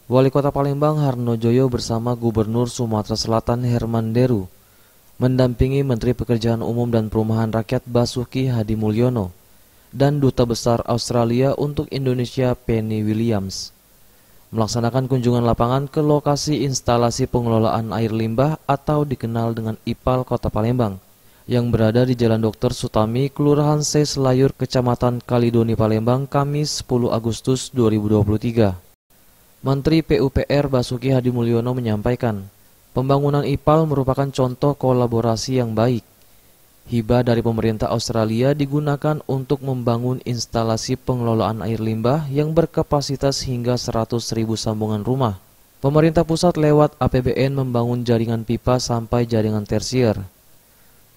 Wali Kota Palembang Harnojoyo bersama Gubernur Sumatera Selatan Herman Deru mendampingi Menteri Pekerjaan Umum dan Perumahan Rakyat Basuki Hadimulyono dan Duta Besar Australia untuk Indonesia Penny Williams melaksanakan kunjungan lapangan ke lokasi instalasi pengelolaan air limbah atau dikenal dengan IPAL Kota Palembang yang berada di Jalan Dr. Sutami, Kelurahan C. Selayur, Kecamatan Kalidoni, Palembang, Kamis 10 Agustus 2023. Menteri PUPR Basuki Hadimulyono menyampaikan, pembangunan IPAL merupakan contoh kolaborasi yang baik. Hibah dari pemerintah Australia digunakan untuk membangun instalasi pengelolaan air limbah yang berkapasitas hingga 100.000 sambungan rumah. Pemerintah pusat lewat APBN membangun jaringan pipa sampai jaringan tersier.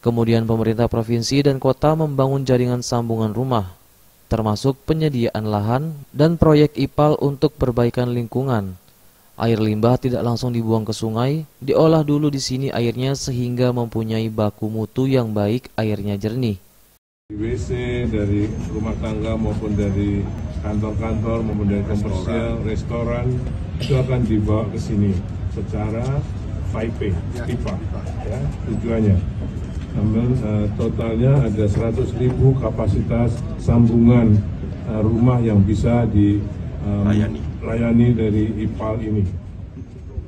Kemudian pemerintah provinsi dan kota membangun jaringan sambungan rumah, termasuk penyediaan lahan dan proyek IPAL untuk perbaikan lingkungan. Air limbah tidak langsung dibuang ke sungai, diolah dulu di sini airnya sehingga mempunyai baku mutu yang baik, airnya jernih. WC dari rumah tangga maupun dari kantor-kantor maupun dari komersial, restoran itu akan dibawa ke sini secara pipe, pipa, ya, tujuannya. Namun totalnya ada 100.000 kapasitas sambungan rumah yang bisa dilayani dari IPAL ini.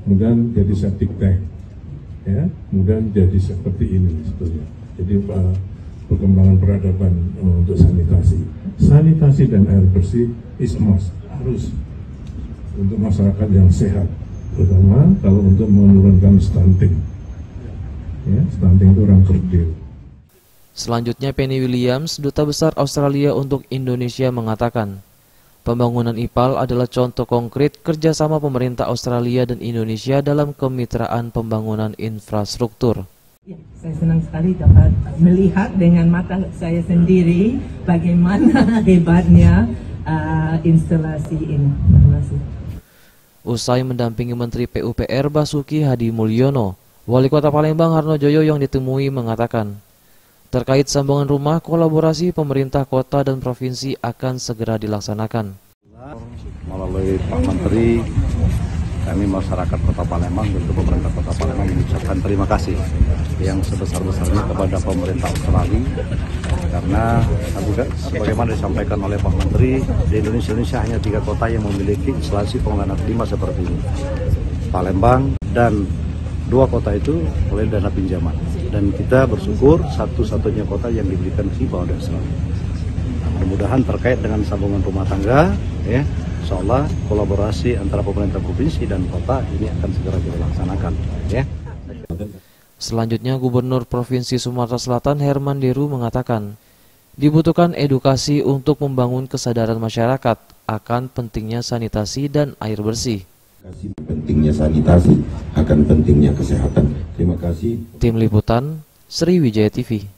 Kemudian jadi septic tank, ya, kemudian jadi seperti ini sebetulnya. Jadi perkembangan peradaban untuk sanitasi dan air bersih is must, harus untuk masyarakat yang sehat, terutama kalau untuk menurunkan stunting. Ya, stunting itu orang kerdil. Selanjutnya Penny Williams, Duta Besar Australia untuk Indonesia mengatakan, pembangunan IPAL adalah contoh konkret kerjasama pemerintah Australia dan Indonesia dalam kemitraan pembangunan infrastruktur. Ya, saya senang sekali dapat melihat dengan mata saya sendiri bagaimana hebatnya instalasi ini. Terima kasih. Usai mendampingi Menteri PUPR Basuki Hadimulyono, Wali Kota Palembang Harnojoyo yang ditemui mengatakan, terkait sambungan rumah, kolaborasi pemerintah kota dan provinsi akan segera dilaksanakan. Melalui Pak Menteri, kami masyarakat Kota Palembang, tentu pemerintah Kota Palembang mengucapkan terima kasih yang sebesar-besarnya kepada pemerintah Australia, karena sebagaimana disampaikan oleh Pak Menteri, di Indonesia hanya 3 kota yang memiliki instalasi pengelolaan limbah seperti ini, Palembang dan 2 kota itu oleh dana pinjaman, dan kita bersyukur satu-satunya kota yang diberikan hibah oleh Australia. Mudah-mudahan terkait dengan sambungan rumah tangga, ya, insya Allah kolaborasi antara pemerintah provinsi dan kota ini akan segera dilaksanakan. Ya. Selanjutnya Gubernur Provinsi Sumatera Selatan Herman Deru mengatakan, dibutuhkan edukasi untuk membangun kesadaran masyarakat akan pentingnya sanitasi dan air bersih. Pentingnya sanitasi akan pentingnya kesehatan. Terima kasih. Tim Liputan Sriwijaya TV.